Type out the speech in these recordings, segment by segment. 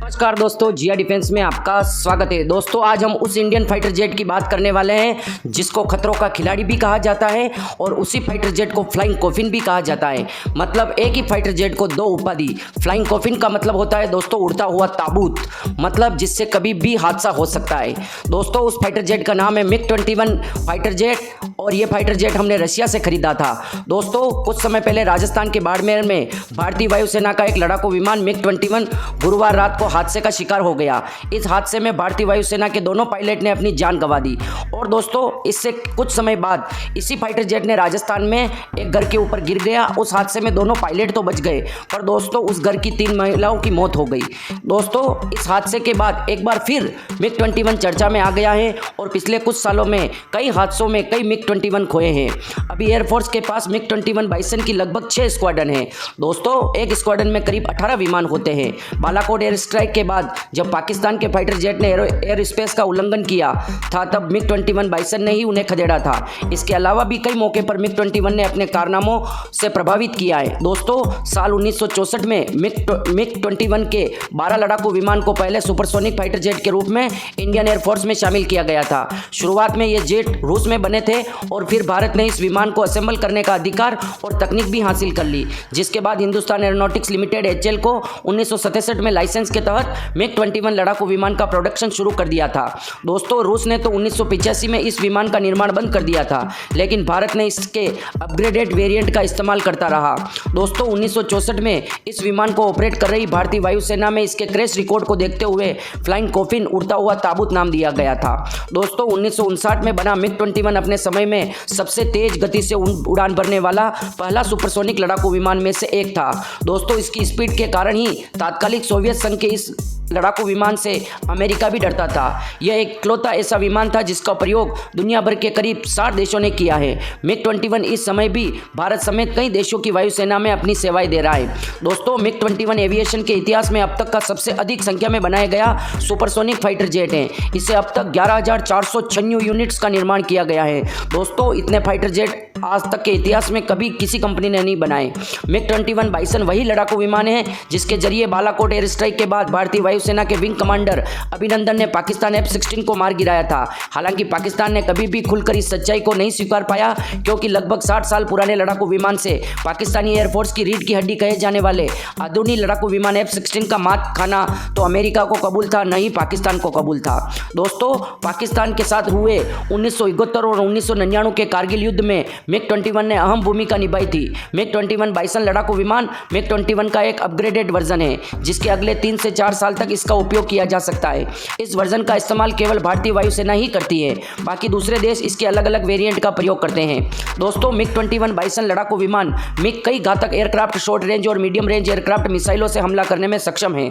नमस्कार दोस्तों, जिया डिफेंस में आपका स्वागत है। दोस्तों आज हम उस इंडियन फाइटर जेट की बात करने वाले हैं जिसको खतरों का खिलाड़ी भी कहा जाता है और उसी फाइटर जेट को फ्लाइंग कॉफिन भी कहा जाता है। मतलब एक ही फाइटर जेट को दो उपाधि। फ्लाइंग कॉफिन का मतलब होता है दोस्तों उड़ता हुआ ताबूत, मतलब जिससे कभी भी हादसा हो सकता है। दोस्तों उस फाइटर जेट का नाम है MiG-21 फाइटर जेट और ये फाइटर जेट हमने रशिया से खरीदा था। दोस्तों कुछ समय पहले राजस्थान के बाड़मेर में भारतीय वायुसेना का एक लड़ाकू विमान MiG-21 गुरुवार रात को हादसे का शिकार हो गया। इस हादसे में भारतीय वायुसेना के दोनों पायलट ने अपनी जान गंवा दी और दोस्तों इससे कुछ समय बाद इसी फाइटर जेट ने राजस्थान में एक घर के ऊपर गिर गया। उस हादसे में दोनों पायलट तो बच गए पर दोस्तों उस घर की 3 महिलाओं की मौत हो गई। दोस्तों इस हादसे के बाद एक बार फिर MiG-21 चर्चा में आ गया है और पिछले कुछ सालों में कई हादसों में कई MiG-21 खोए हैं। अभी एयरफोर्स के पास MiG-21 बाइसन की लगभग 6 स्क्वाड्रन है। दोस्तों एक स्क्वाड्रन में करीब 18 विमान होते हैं। बालाकोट एयर स्ट्राइक के बाद जब पाकिस्तान के फाइटर जेट ने एयर स्पेस का उल्लंघन किया था तब MiG-21 बाइसन ने ही उन्हें खदेड़ा था। इसके अलावा भी कई मौके पर MiG-21 ने अपने कारनामों से प्रभावित किया है। दोस्तों साल 1964 में MiG-21 के 12 लड़ाकू विमान को पहले सुपरसोनिक फाइटर जेट के रूप में इंडियन एयरफोर्स में शामिल किया गया था। शुरुआत में ये जेट रूस में बने थे और फिर भारत ने इस विमान को असेंबल करने का अधिकार और तकनीक भी हासिल कर ली, जिसके बाद हिंदुस्तान एरोनॉटिक्स लिमिटेड HAL को 1967 में लाइसेंस के तहत MiG-21 लड़ाकू विमान का प्रोडक्शन शुरू कर दिया था। दोस्तों रूस ने तो 1985 में इस विमान का निर्माण बंद कर दिया था, लेकिन भारत ने इसके अपग्रेडेड वेरिएंट का इस्तेमाल करता रहा। दोस्तों 1964 में इस विमान को ऑपरेट कर रही भारतीय वायुसेना में इसके क्रैश रिकॉर्ड को देखते हुए फ्लाइंग कॉफिन उड़ता हुआ ताबूत नाम दिया गया था। दोस्तों 1959 में बना MiG-21 अपने समय में सबसे तेज गति से उड़ान भरने वाला पहला सुपरसोनिक लड़ाकू विमान में से एक था। दोस्तों इसकी स्पीड के कारण ही तात्कालिक सोवियत संघ के इस लड़ाकू विमान से अमेरिका भी डरता था। यह एक इकलौता ऐसा विमान था जिसका प्रयोग दुनिया भर के करीब 60 देशों ने किया है। MiG-21 इस समय भी भारत समेत कई देशों की वायुसेना में अपनी सेवाएं दे रहा है। दोस्तों MiG-21 एविएशन के इतिहास में अब तक का सबसे अधिक संख्या में बनाया गया सुपरसोनिक फाइटर जेट है। इसे अब तक 11,496 यूनिट्स का निर्माण किया गया है। दोस्तों इतने फाइटर जेट आज तक के इतिहास में कभी किसी कंपनी ने नहीं बनाए। MiG-21 बाइसन वही लड़ाकू विमान है जिसके जरिए बालाकोट एयर स्ट्राइक के बाद भारतीय वायुसेना के विंग कमांडर अभिनंदन ने पाकिस्तान F-16 को मार गिराया था। हालांकि पाकिस्तान ने कभी भी खुलकर इस सच्चाई को नहीं स्वीकार पाया, क्योंकि लगभग 60 साल पुराने लड़ाकू विमान से पाकिस्तानी एयरफोर्स की रीढ़ की हड्डी कहे जाने वाले आधुनिक लड़ाकू विमान F-16 का मात खाना तो अमेरिका को कबूल था, नहीं पाकिस्तान को कबूल था। दोस्तों पाकिस्तान के साथ हुए 1971 और 1999 के कारगिल युद्ध में MiG-21 ने अहम भूमिका निभाई थी। MiG-21 बाइसन लड़ाकू विमान MiG-21 का एक अपग्रेडेड वर्जन है जिसके अगले 3 से 4 साल तक इसका उपयोग किया जा सकता है। इस वर्जन का इस्तेमाल केवल भारतीय वायुसेना ही करती है, बाकी दूसरे देश इसके अलग अलग वेरिएंट का प्रयोग करते हैं। दोस्तों MiG-21 बाइसन लड़ाकू विमान MiG कई घातक एयरक्राफ्ट, शॉर्ट रेंज और मीडियम रेंज एयरक्राफ्ट मिसाइलों से हमला करने में सक्षम है।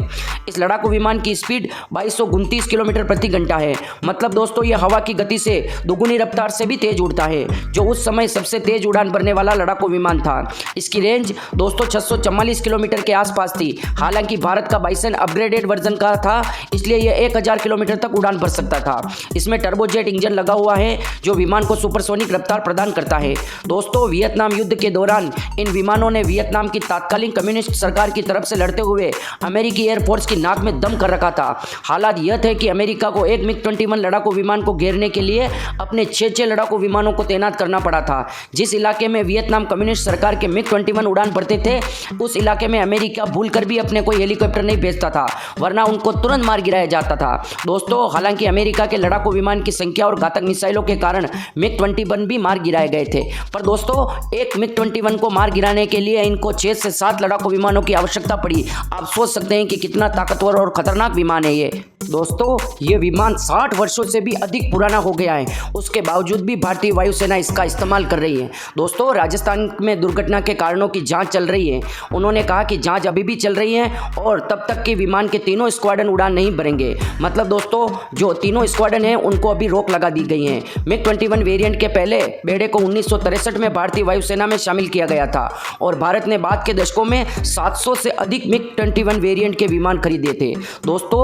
इस लड़ाकू विमान की स्पीड 2229 किलोमीटर प्रति घंटा है। मतलब दोस्तों यह हवा की गति से दुगुनी रफ्तार से भी तेज उड़ता है, जो उस समय सबसे तेज उड़ान भरने वाला लड़ाकू विमान था। इसकी रेंज दोस्तों 644 किलोमीटर के आसपास थी। हालांकि भारत का बाइसन अपग्रेडेड वर्जन का था, इसलिए यह 1000 किलोमीटर तक उड़ान भर सकता था। इसमें टर्बोजेट इंजन लगा हुआ है जो विमान को सुपरसोनिक रफ्तार प्रदान करता है। दोस्तों वियतनाम युद्ध के दौरान इन विमानों ने वियतनाम की तत्कालीन कम्युनिस्ट सरकार की तरफ से लड़ते हुए अमेरिकी एयरफोर्स की नाक में दम कर रखा था। हालात यह थे कि अमेरिका को एक MiG-21 लड़ाकू विमान को घेरने के लिए अपने 6 लड़ाकू विमानों को तैनात करना पड़ा था। जिस इलाके में वियतनाम कम्युनिस्ट सरकार के MiG-21 उड़ान भरते थे उस इलाके में अमेरिका भूलकर भी अपने कोई हेलीकॉप्टर नहीं भेजता था, वरना उनको तुरंत मार गिराया जाता था। दोस्तों हालांकि अमेरिका के लड़ाकू विमान की संख्या और घातक मिसाइलों के कारण MiG-21 भी मार गिराए गए थे, पर दोस्तों एक MiG-21 को मार गिराने के लिए इनको 6 से 7 लड़ाकू विमानों की आवश्यकता पड़ी। आप सोच सकते हैं कि कितना ताकतवर और खतरनाक विमान है ये। दोस्तों ये विमान 60 वर्षों से भी अधिक पुराना हो गया है, उसके बावजूद भी भारतीय वायुसेना इसका इस्तेमाल कर रही है। दोस्तों राजस्थान में दुर्घटना के कारणों की जांच चल रही है। उन्होंने कहा कि जांच अभी भी चल रही है और तब तक के विमान के तीनों स्क्वाड्रन उड़ान नहीं भरेंगे। मतलब दोस्तों जो तीनों स्क्वाड्रन हैं उनको अभी रोक लगा दी गई है। MiG-21 वेरिएंट के पहले बेड़े को 1963 में भारतीय वायुसेना में शामिल किया गया था और भारत ने बाद के दशकों में 700 से अधिक MiG-21 वेरिएंट के विमान खरीदे थे। दोस्तों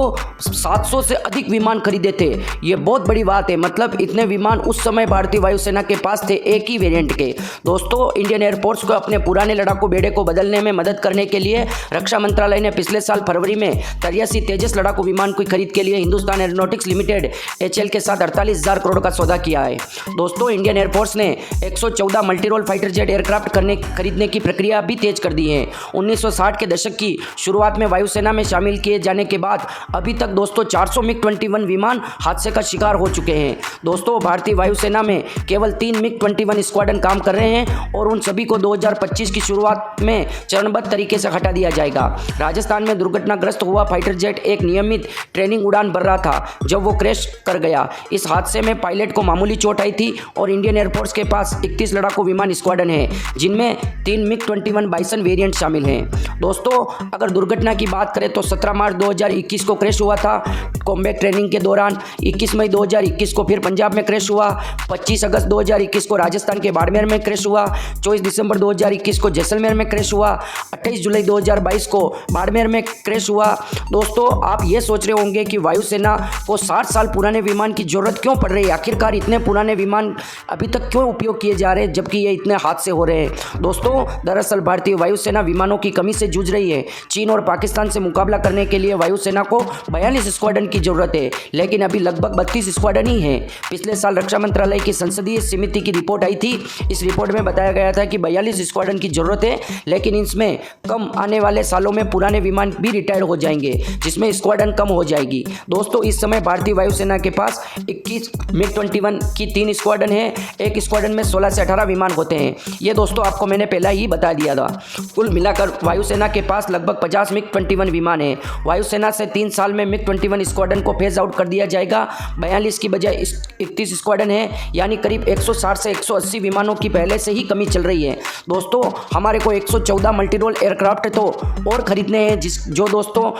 700 से अधिक विमान खरीदे थे। ये बहुत बड़ी बात है, मतलब इतने विमान उस समय भारतीय वायुसेना के पास थे, एक ही वेरिएंट के। दोस्तों, इंडियन एयरफोर्स को अपने पुराने लड़ाकू बेड़े को बदलने में मदद करने के लिए रक्षा मंत्रालय ने पिछले साल फरवरी में 83 तेजस लड़ाकू विमान की खरीद के लिए हिंदुस्तान एरोनॉटिक्स लिमिटेड HAL के साथ 48,000 करोड़ का सौदा किया है। दोस्तों, इंडियन एयरफोर्स ने 114 मल्टीरोल फाइटर जेट एयरक्राफ्ट खरीदने की प्रक्रिया भी तेज कर दी है। 1960 के दशक की शुरुआत में वायुसेना में शामिल किए जाने के बाद अभी तक दोस्तों 400 MiG-21 विमान हादसे का शिकार हो चुके हैं। दोस्तों, भारतीय वायुसेना में केवल 3 MiG-21 स्क्वाड्रन काम कर रहे हैं और उन सभी को 2025 की शुरुआत में चरणबद्ध तरीके से हटा दिया जाएगा। राजस्थान में दुर्घटनाग्रस्त हुआ फाइटर जेट एक नियमित ट्रेनिंग उड़ान भर रहा था जब वो क्रैश कर गया। इस हादसे में पायलट को मामूली चोट आई थी और इंडियन एयरफोर्स के पास 31 लड़ाकू विमान स्क्वाड्रन है, जिनमें 3 MiG-21 बाइसन वेरिएंट शामिल हैं। दोस्तों, अगर दुर्घटना की बात करें तो 17 मार्च 2021 को क्रैश हुआ था कॉम्बैट ट्रेनिंग के दौरान। 21 मई 2021 को फिर पंजाब में क्रैश हुआ। 25 अगस्त 2021 को राजस्थान के बाड़मेर में क्रैश हुआ। 24 दिसंबर 2021 को जैसलमेर में क्रैश हुआ। 28 जुलाई 2022 को बाड़मेर में क्रैश हुआ। दोस्तों, आप ये सोच रहे होंगे कि वायुसेना को 60 साल पुराने विमान की जरूरत क्यों पड़ रही है, आखिरकार इतने पुराने विमान अभी तक क्यों उपयोग किए जा रहे हैं जबकि ये इतने हादसे हो रहे हैं। दोस्तों, दरअसल भारतीय वायुसेना विमानों की कमी से जूझ रही है। चीन और पाकिस्तान से मुकाबला करने के लिए वायुसेना को 42 स्क्वाड्रन की जरूरत है, लेकिन अभी लगभग 32 स्क्वाड्रन ही हैं। पिछले साल रक्षा मंत्रालय की संसदीय समिति की रिपोर्ट आई थी। इस रिपोर्ट में बताया गया था कि 42 स्क्वाड्रन की जरूरत है, लेकिन इसमें कम आने वाले सालों में पुराने विमान भी रिटायर हो जाएंगे, जिसमें स्क्वाड्रन कम हो जाएगी। दोस्तों, इस समय भारतीय वायुसेना के पास 21 MiG-21 की 3 स्क्वाड्रन है। एक स्क्वाड्रन में 16 से 18 विमान होते हैं। ये दोस्तों आपको मैंने पहला ही बता दिया था। कुल मिलाकर वायुसेना के पास लगभग 50 MiG-21 विमान है। वायुसेना से 3 साल में MiG-21 स्क्वाड्रन को फेज आउट कर दिया जाएगा। 42 की बजाय 31 स्क्वाड्रन है, यानी करीब 160 से 180 विमानों की पहले से ही कमी चल रही है। दोस्तों, हमारे को 114 मल्टीरोल एयरक्राफ्ट तो और खरीदने हैं, जो दोस्तों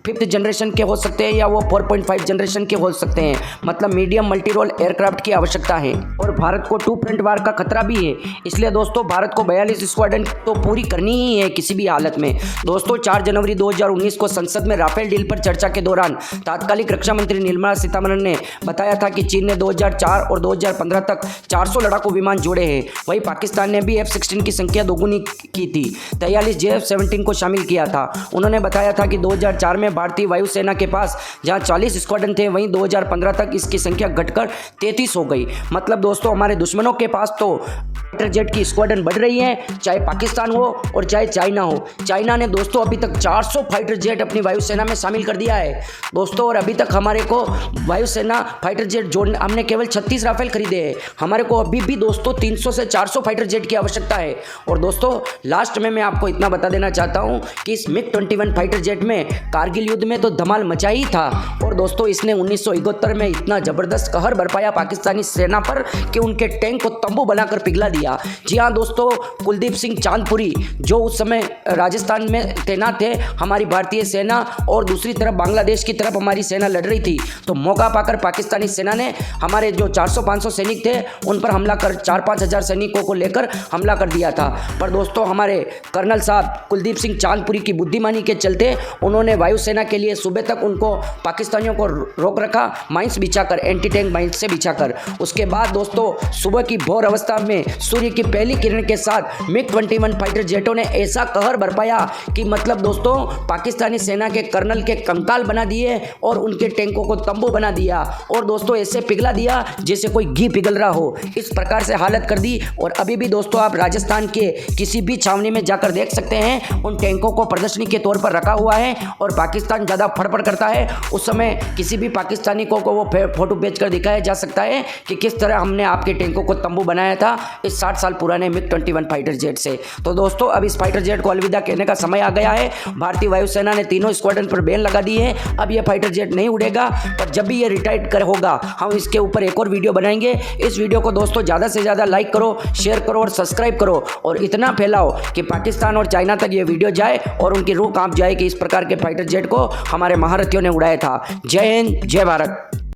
5th जनरेशन के हो सकते हैं या वो 4.5 जनरेशन के हो सकते हैं, मतलब मीडियम मल्टीरोल एयरक्राफ्ट की आवश्यकता है। और भारत को 2 फ्रंट वार का खतरा भी है, इसलिए दोस्तों भारत को 42 स्क्वाड्रन तो पूरी करनी ही है किसी भी हालत में। दोस्तों, 4 जनवरी 2019 को संसद में राफेल डील पर चर्चा के दौरान तात्कालिक रक्षा मंत्री निर्मला सीतारमण ने बताया था कि चीन ने 2004 और 2015 तक 400 लड़ाकू विमान जोड़े हैं। वहीं पाकिस्तान ने भी F-16 की संख्या दोगुनी की थी, 43 JF-17 को शामिल किया था। उन्होंने बताया था कि 2004 में भारतीय वायुसेना के पास जहां 40 स्क्वाड्रन थे, वहीं 2015 तक इसकी संख्या घटकर 33 हो गई। मतलब दोस्तों, हमारे दुश्मनों के पास तो फाइटर जेट की स्क्वाड्रन बढ़ रही है, चाहे पाकिस्तान हो और चाहे चाइना हो। चाइना ने दोस्तों अभी तक 400 फाइटर जेट अपनी वायुसेना में शामिल कर दिया है दोस्तों, और अभी तक हमारे को वायुसेना फाइटर जेट जोड़ने हमने केवल 36 राफेल खरीदे हैं। हमारे को अभी भी दोस्तों 300 से 400 फाइटर जेट की आवश्यकता है। और दोस्तों, लास्ट में मैं आपको इतना बता देना चाहता हूं कि इस MiG-21 फाइटर जेट में कारगिल युद्ध में तो धमाल मचा ही था, और दोस्तों इसने 1971 में इतना जबरदस्त कहर बरपाया पाकिस्तानी सेना पर कि उनके टैंक को तंबू बनाकर पिघला दिया। जी हाँ दोस्तों, कुलदीप सिंह चांदपुरी जो उस समय राजस्थान में तैनात थे, हमारी भारतीय सेना और दूसरी तरफ बांग्लादेश की तरफ हमारी सेना लड़ रही थी, तो मौका पाकर पाकिस्तानी सेना ने हमारे जो 400-500 सैनिक थे उन पर हमला कर 4-5 हज़ार सैनिकों को लेकर हमला कर दिया था। पर दोस्तों, हमारे कर्नल साहब कुलदीप सिंह चांदपुरी की बुद्धिमानी के चलते उन्होंने वायुसेना के लिए सुबह तक उनको पाकिस्तानियों को रोक रखा, माइंस बिछाकर, एंटी टैंक माइंस से बिछाकर। उसके बाद दोस्तों सुबह की भोर अवस्था में सूर्य की पहली किरण के साथ MiG-21 फाइटर जेटों ने ऐसा कहर बरपाया कि मतलब दोस्तों पाकिस्तानी सेना के कर्नल के कंकाल बना दिए और उनके टैंकों को तंबू बना दिया, और दोस्तों ऐसे पिघला दिया जैसे कोई घी पिघल रहा हो। इस प्रकार से हालत कर दी। और अभी भी दोस्तों आप राजस्थान के किसी भी छावनी में जाकर देख सकते हैं, उन टैंकों को प्रदर्शनी के तौर पर रखा हुआ है, और पाकिस्तान ज़्यादा फड़फड़ करता है उस समय किसी भी पाकिस्तानी को वो फोटो बेचकर दिखाया जा सकता है कि किस तरह हमने आपके टैंकों को तंबू बनाया था इस 60 साल पुराने MiG-21 फाइटर जेट से। तो दोस्तों अब इस फाइटर जेट को अलविदा कहने का समय आ गया है। भारतीय वायुसेना ने तीनों स्क्वाड्रन पर बैन लगा दी है। अब यह फाइटर जेट नहीं उड़ेगा, पर जब भी ये रिटायर होगा हम इसके ऊपर एक और वीडियो बनाएंगे। इस वीडियो को दोस्तों ज़्यादा से ज़्यादा लाइक करो, शेयर करो और सब्सक्राइब करो, और इतना फैलाओ कि पाकिस्तान और चाइना तक ये वीडियो जाए और उनकी रूह कांप जाए कि इस प्रकार के फाइटर जेट को हमारे महारथियों ने उड़ाया था। जय हिंद, जय भारत।